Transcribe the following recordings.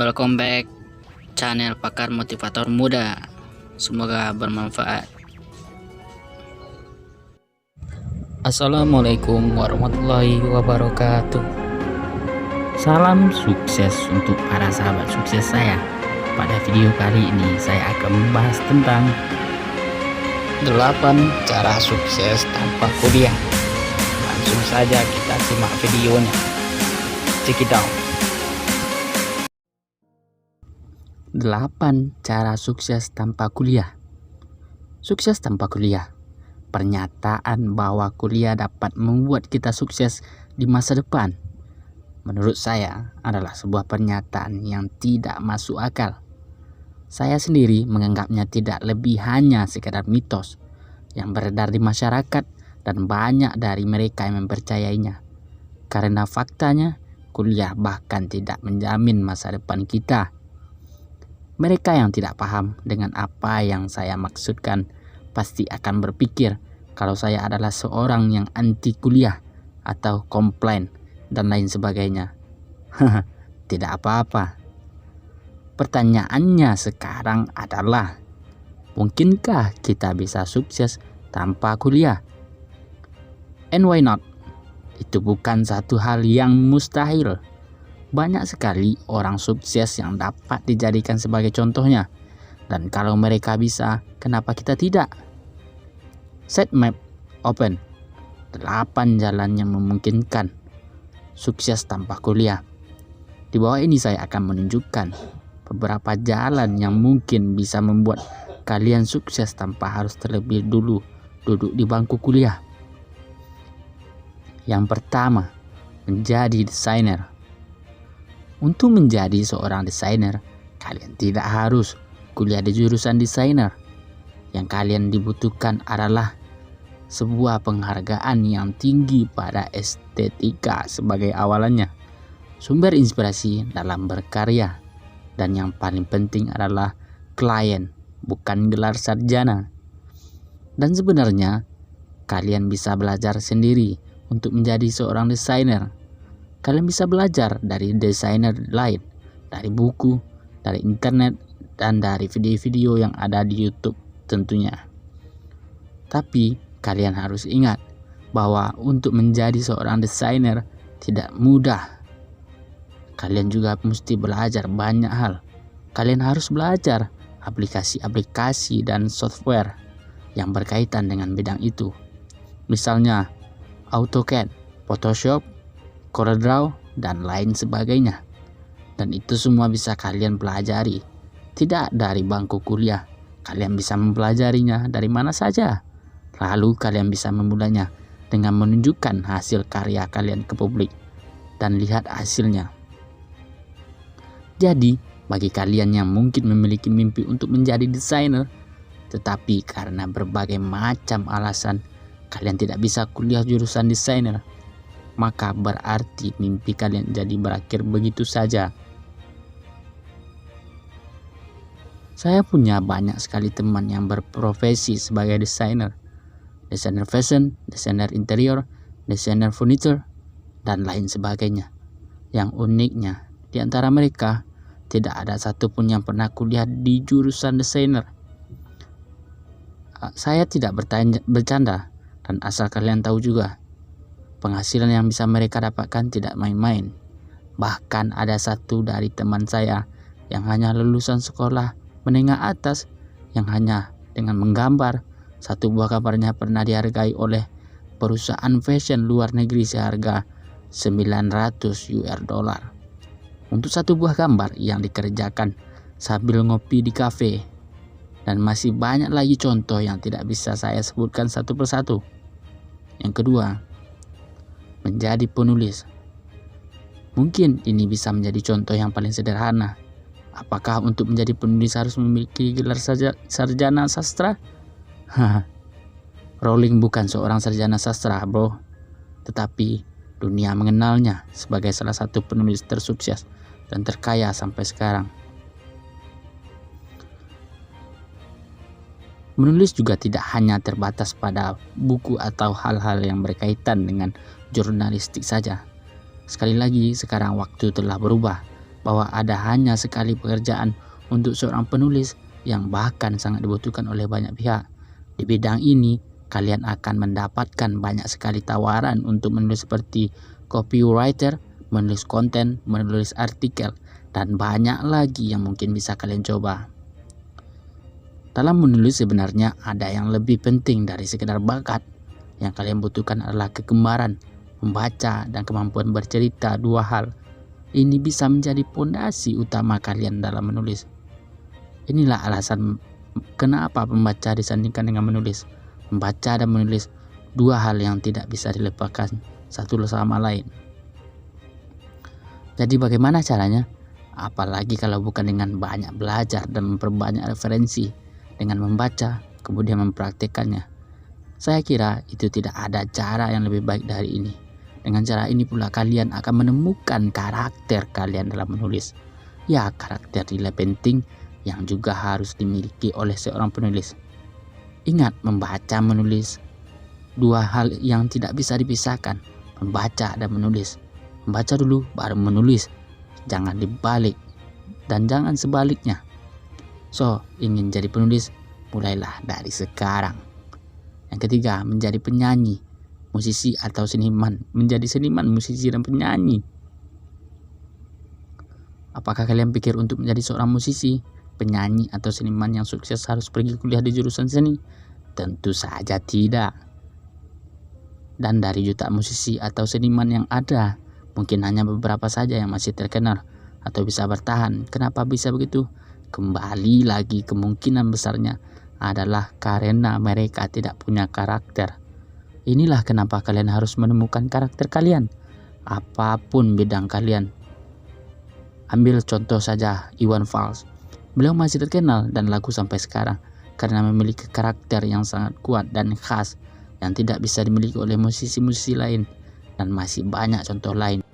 Welcome back channel Pakar Motivator Muda. Semoga bermanfaat. Assalamualaikum warahmatullahi wabarakatuh. Salam sukses untuk para sahabat sukses saya. Pada video kali ini saya akan membahas tentang 8 cara sukses tanpa kuliah. Langsung saja kita simak videonya. Check it out. 8 cara sukses tanpa kuliah. Sukses tanpa kuliah. Pernyataan bahwa kuliah dapat membuat kita sukses di masa depan, menurut saya adalah sebuah pernyataan yang tidak masuk akal. Saya sendiri menganggapnya tidak lebih hanya sekadar mitos yang beredar di masyarakat dan banyak dari mereka yang mempercayainya. Karena faktanya, kuliah bahkan tidak menjamin masa depan kita. Mereka yang tidak paham dengan apa yang saya maksudkan pasti akan berpikir kalau saya adalah seorang yang anti kuliah atau komplain dan lain sebagainya. Tidak apa-apa. Pertanyaannya sekarang adalah, mungkinkah kita bisa sukses tanpa kuliah? And why not? Itu bukan satu hal yang mustahil. Banyak sekali orang sukses yang dapat dijadikan sebagai contohnya. Dan kalau mereka bisa, kenapa kita tidak? Set map open. 8 jalan yang memungkinkan sukses tanpa kuliah. Di bawah ini saya akan menunjukkan beberapa jalan yang mungkin bisa membuat kalian sukses tanpa harus terlebih dulu duduk di bangku kuliah. Yang pertama, menjadi desainer. Untuk menjadi seorang desainer, kalian tidak harus kuliah di jurusan desainer. Yang kalian dibutuhkan adalah sebuah penghargaan yang tinggi pada estetika sebagai awalannya, sumber inspirasi dalam berkarya, dan yang paling penting adalah klien, bukan gelar sarjana. Dan sebenarnya, kalian bisa belajar sendiri untuk menjadi seorang desainer. Kalian bisa belajar dari desainer lain, dari buku, dari internet, dan dari video-video yang ada di YouTube tentunya. Tapi kalian harus ingat bahwa untuk menjadi seorang desainer tidak mudah. Kalian juga mesti belajar banyak hal. Kalian harus belajar aplikasi-aplikasi dan software yang berkaitan dengan bidang itu. Misalnya AutoCAD, Photoshop, CorelDRAW, dan lain sebagainya. Dan itu semua bisa kalian pelajari. Tidak dari bangku kuliah. Kalian bisa mempelajarinya dari mana saja. Lalu kalian bisa memulainya dengan menunjukkan hasil karya kalian ke publik dan lihat hasilnya. Jadi, bagi kalian yang mungkin memiliki mimpi untuk menjadi desainer, tetapi karena berbagai macam alasan kalian tidak bisa kuliah jurusan desainer, maka berarti mimpi kalian jadi berakhir begitu saja. Saya punya banyak sekali teman yang berprofesi sebagai desainer. Desainer fashion, desainer interior, desainer furniture, dan lain sebagainya. Yang uniknya, di antara mereka tidak ada satupun yang pernah kuliah di jurusan desainer. Saya tidak bercanda, dan asal kalian tahu juga, penghasilan yang bisa mereka dapatkan tidak main-main. Bahkan ada satu dari teman saya yang hanya lulusan sekolah menengah atas, yang hanya dengan menggambar satu buah gambarnya pernah dihargai oleh perusahaan fashion luar negeri seharga $900 untuk satu buah gambar yang dikerjakan sambil ngopi di kafe. Dan masih banyak lagi contoh yang tidak bisa saya sebutkan satu persatu. Yang kedua, menjadi penulis. Mungkin ini bisa menjadi contoh yang paling sederhana. Apakah untuk menjadi penulis harus memiliki gelar sarjana sastra? Rowling bukan seorang sarjana sastra, bro. Tetapi dunia mengenalnya sebagai salah satu penulis tersukses dan terkaya sampai sekarang. Menulis juga tidak hanya terbatas pada buku atau hal-hal yang berkaitan dengan jurnalistik saja. Sekali lagi, sekarang waktu telah berubah bahwa ada hanya sekali pekerjaan untuk seorang penulis yang bahkan sangat dibutuhkan oleh banyak pihak. Di bidang ini, kalian akan mendapatkan banyak sekali tawaran untuk menulis seperti copywriter, menulis konten, menulis artikel, dan banyak lagi yang mungkin bisa kalian coba. Dalam menulis sebenarnya ada yang lebih penting dari sekedar bakat. Yang kalian butuhkan adalah kegemaran, membaca, dan kemampuan bercerita. Dua hal ini bisa menjadi fondasi utama kalian dalam menulis. Inilah alasan kenapa membaca disandingkan dengan menulis. Membaca dan menulis dua hal yang tidak bisa dilepaskan satu sama lain. Jadi bagaimana caranya? Apalagi kalau bukan dengan banyak belajar dan memperbanyak referensi, dengan membaca kemudian mempraktikkannya. Saya kira itu tidak ada cara yang lebih baik dari ini. Dengan cara ini pula kalian akan menemukan karakter kalian dalam menulis. Ya, karakter nilai penting yang juga harus dimiliki oleh seorang penulis. Ingat, membaca menulis dua hal yang tidak bisa dipisahkan. Membaca dan menulis. Membaca dulu baru menulis. Jangan dibalik dan jangan sebaliknya. So, ingin jadi penulis, mulailah dari sekarang. Yang ketiga, menjadi penyanyi, musisi atau seniman. Menjadi seniman, musisi, dan penyanyi. Apakah kalian pikir untuk menjadi seorang musisi, penyanyi, atau seniman yang sukses harus pergi kuliah di jurusan seni? Tentu saja tidak. Dan dari jutaan musisi atau seniman yang ada, mungkin hanya beberapa saja yang masih terkenal atau bisa bertahan. Kenapa bisa begitu? Kembali lagi, kemungkinan besarnya adalah karena mereka tidak punya karakter. Inilah kenapa kalian harus menemukan karakter kalian, apapun bidang kalian. Ambil contoh saja Iwan Fals. Beliau masih terkenal dan laku sampai sekarang karena memiliki karakter yang sangat kuat dan khas yang tidak bisa dimiliki oleh musisi-musisi lain, dan masih banyak contoh lain.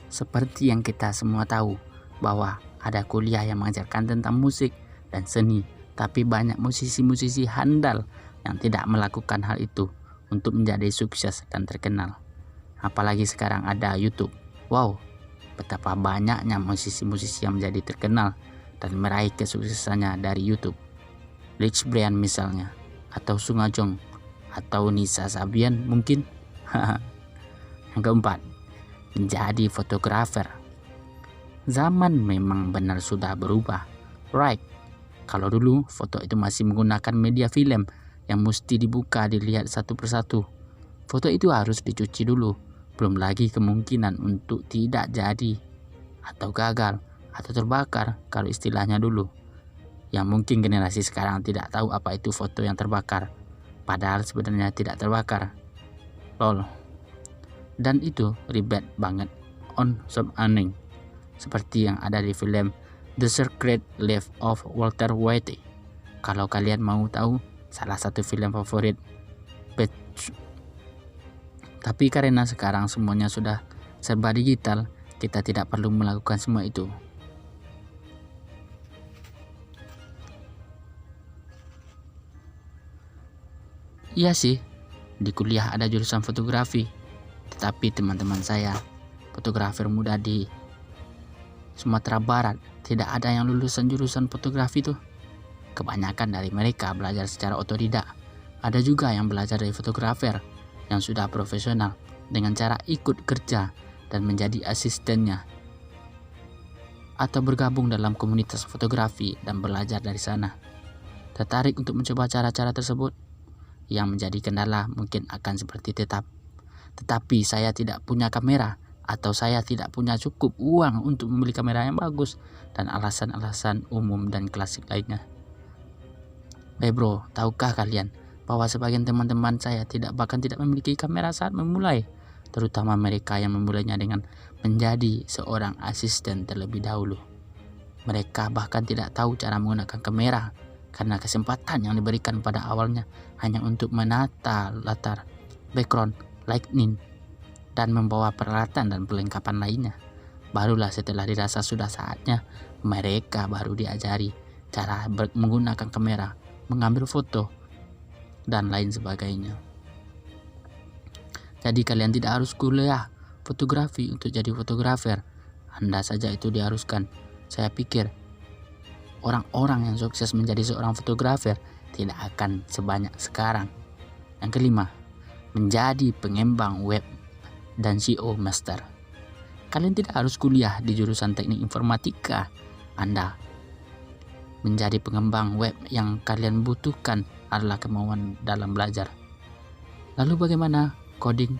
Seperti yang kita semua tahu bahwa ada kuliah yang mengajarkan tentang musik dan seni, tapi banyak musisi-musisi handal yang tidak melakukan hal itu untuk menjadi sukses dan terkenal. Apalagi sekarang ada YouTube. Wow, betapa banyaknya musisi-musisi yang menjadi terkenal dan meraih kesuksesannya dari YouTube. Rich Brian misalnya, atau Sung Ajong, atau Nisa Sabian mungkin. Yang keempat, menjadi fotografer. Zaman memang benar sudah berubah, right? Kalau dulu foto itu masih menggunakan media film yang mesti dibuka dilihat satu persatu. Foto itu harus dicuci dulu, belum lagi kemungkinan untuk tidak jadi atau gagal atau terbakar kalau istilahnya dulu. Yang mungkin generasi sekarang tidak tahu apa itu foto yang terbakar, padahal sebenarnya tidak terbakar. Lol. Dan itu ribet banget on some earning, seperti yang ada di film The Secret Life of Walter White. Kalau kalian mau tahu, salah satu film favorit. Tapi karena sekarang semuanya sudah serba digital, kita tidak perlu melakukan semua itu. Iya sih, di kuliah ada jurusan fotografi, tetapi teman-teman saya, fotografer muda di Sumatera Barat, tidak ada yang lulusan jurusan fotografi tuh. Kebanyakan dari mereka belajar secara otodidak. Ada juga yang belajar dari fotografer yang sudah profesional dengan cara ikut kerja dan menjadi asistennya, atau bergabung dalam komunitas fotografi dan belajar dari sana. Tertarik untuk mencoba cara-cara tersebut? Yang menjadi kendala mungkin akan seperti tetapi saya tidak punya kamera, atau saya tidak punya cukup uang untuk membeli kamera yang bagus, dan alasan-alasan umum dan klasik lainnya. Bro, tahukah kalian bahwa sebagian teman-teman saya bahkan tidak memiliki kamera saat memulai, terutama mereka yang memulainya dengan menjadi seorang asisten terlebih dahulu. Mereka bahkan tidak tahu cara menggunakan kamera karena kesempatan yang diberikan pada awalnya hanya untuk menata latar, background, lighting, dan membawa peralatan dan perlengkapan lainnya. Barulah setelah dirasa sudah saatnya, mereka baru diajari cara menggunakan kamera, mengambil foto, dan lain sebagainya. Jadi kalian tidak harus kuliah fotografi untuk jadi fotografer. Anda saja itu diharuskan. Saya pikir orang-orang yang sukses menjadi seorang fotografer tidak akan sebanyak sekarang. Yang kelima, menjadi pengembang web dan SEO master. Kalian tidak harus kuliah di jurusan teknik informatika. Anda menjadi pengembang web yang kalian butuhkan adalah kemauan dalam belajar. Lalu bagaimana coding,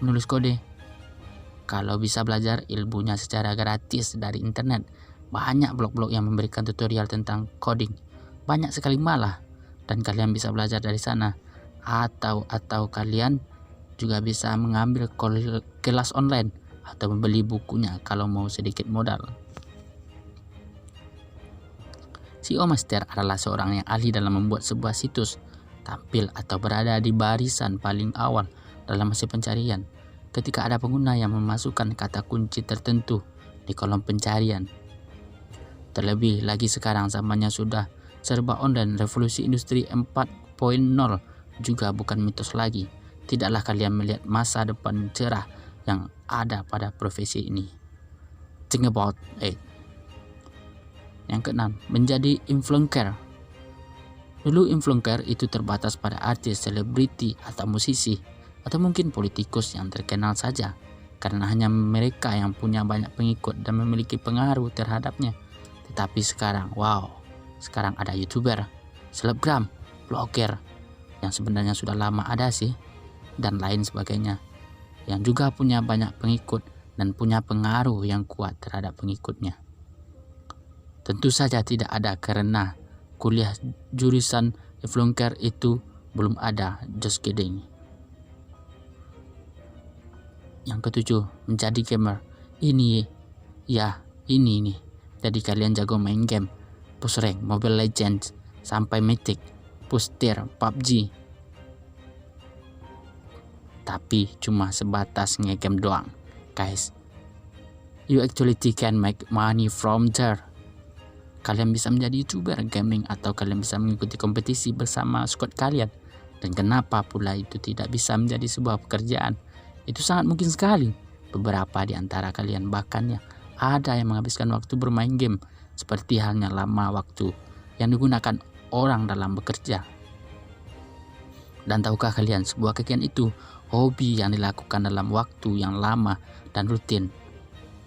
menulis kode? Kalau bisa belajar ilmunya secara gratis dari internet, banyak blog-blog yang memberikan tutorial tentang coding. Banyak sekali malah, dan kalian bisa belajar dari sana. Atau kalian juga bisa mengambil kelas online atau membeli bukunya kalau mau sedikit modal. SEO Master adalah seorang yang ahli dalam membuat sebuah situs tampil atau berada di barisan paling awal dalam hasil pencarian ketika ada pengguna yang memasukkan kata kunci tertentu di kolom pencarian. Terlebih lagi sekarang zamannya sudah serba online, revolusi industri 4.0 juga bukan mitos lagi. Tidaklah kalian melihat masa depan cerah yang ada pada profesi ini. Think about it. Yang keenam, menjadi influencer. Dulu influencer itu terbatas pada artis, selebriti, atau musisi, atau mungkin politikus yang terkenal saja, karena hanya mereka yang punya banyak pengikut dan memiliki pengaruh terhadapnya. Tetapi sekarang, sekarang ada YouTuber, selebgram, blogger, yang sebenarnya sudah lama ada sih, dan lain sebagainya, yang juga punya banyak pengikut dan punya pengaruh yang kuat terhadap pengikutnya. Tentu saja tidak ada karena kuliah jurusan influencer itu belum ada, just kidding. Yang ketujuh, menjadi gamer. Ini nih. Jadi kalian jago main game, push rank, Mobile Legends, sampai Mythic, push tier, PUBG. Tapi cuma sebatas nge-game doang, guys. You actually can make money from there. Kalian bisa menjadi YouTuber gaming atau kalian bisa mengikuti kompetisi bersama squad kalian. Dan kenapa pula itu tidak bisa menjadi sebuah pekerjaan? Itu sangat mungkin sekali. Beberapa di antara kalian bahkan ada yang menghabiskan waktu bermain game seperti halnya lama waktu yang digunakan orang dalam bekerja. Dan tahukah kalian, sebuah kegiatan itu hobi yang dilakukan dalam waktu yang lama dan rutin.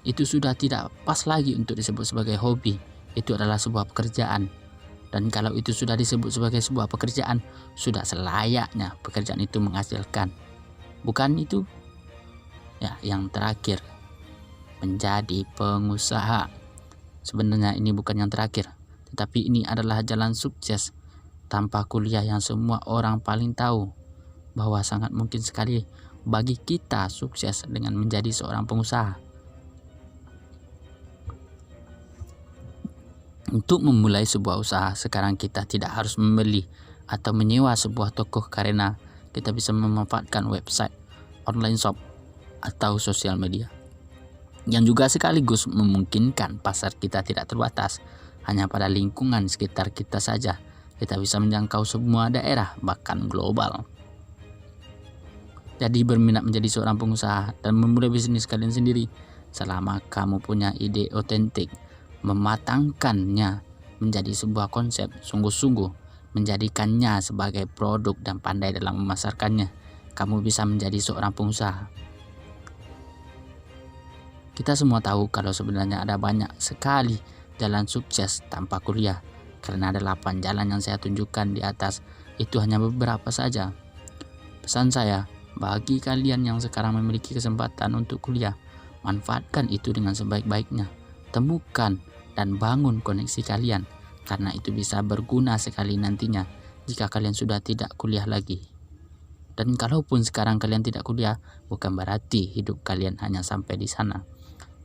Itu sudah tidak pas lagi untuk disebut sebagai hobi. Itu adalah sebuah pekerjaan. Dan kalau itu sudah disebut sebagai sebuah pekerjaan, sudah selayaknya pekerjaan itu menghasilkan. Bukan itu? Ya, yang terakhir, menjadi pengusaha. Sebenarnya ini bukan yang terakhir, tetapi ini adalah jalan sukses tanpa kuliah yang semua orang paling tahu bahwa sangat mungkin sekali bagi kita sukses dengan menjadi seorang pengusaha. Untuk memulai sebuah usaha, sekarang kita tidak harus membeli atau menyewa sebuah toko karena kita bisa memanfaatkan website, online shop, atau sosial media. Yang juga sekaligus memungkinkan pasar kita tidak terbatas hanya pada lingkungan sekitar kita saja. Kita bisa menjangkau semua daerah, bahkan global. Jadi berminat menjadi seorang pengusaha dan memulai bisnis kalian sendiri selama kamu punya ide otentik, mematangkannya menjadi sebuah konsep, sungguh-sungguh menjadikannya sebagai produk dan pandai dalam memasarkannya, kamu bisa menjadi seorang pengusaha. Kita semua tahu kalau sebenarnya ada banyak sekali jalan sukses tanpa kuliah, karena ada 8 jalan yang saya tunjukkan di atas, itu hanya beberapa saja. Pesan saya, bagi kalian yang sekarang memiliki kesempatan untuk kuliah, manfaatkan itu dengan sebaik-baiknya. Temukan dan bangun koneksi kalian, karena itu bisa berguna sekali nantinya jika kalian sudah tidak kuliah lagi. Dan kalaupun sekarang kalian tidak kuliah, bukan berarti hidup kalian hanya sampai di sana.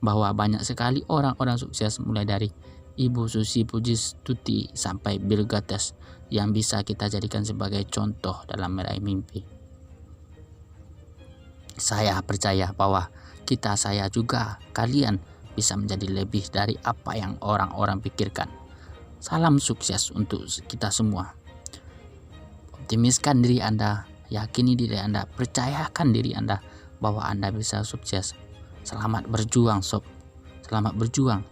Bahwa banyak sekali orang-orang sukses mulai dari Ibu Susi Pujiastuti sampai Bill Gates yang bisa kita jadikan sebagai contoh dalam meraih mimpi. Saya percaya bahwa saya juga, kalian bisa menjadi lebih dari apa yang orang-orang pikirkan. Salam sukses untuk kita semua. Optimiskan diri Anda, yakini diri Anda, percayakan diri Anda bahwa Anda bisa sukses. Selamat berjuang sob. selamat berjuang.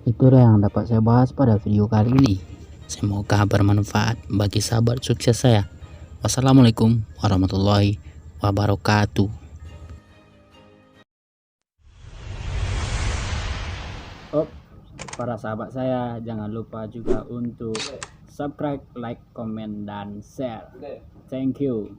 Itulah yang dapat saya bahas pada video kali ini. Semoga bermanfaat bagi sahabat sukses saya. Wassalamualaikum warahmatullahi wabarakatuh. Para sahabat saya, jangan lupa juga untuk subscribe, like, komen, dan share. Thank you.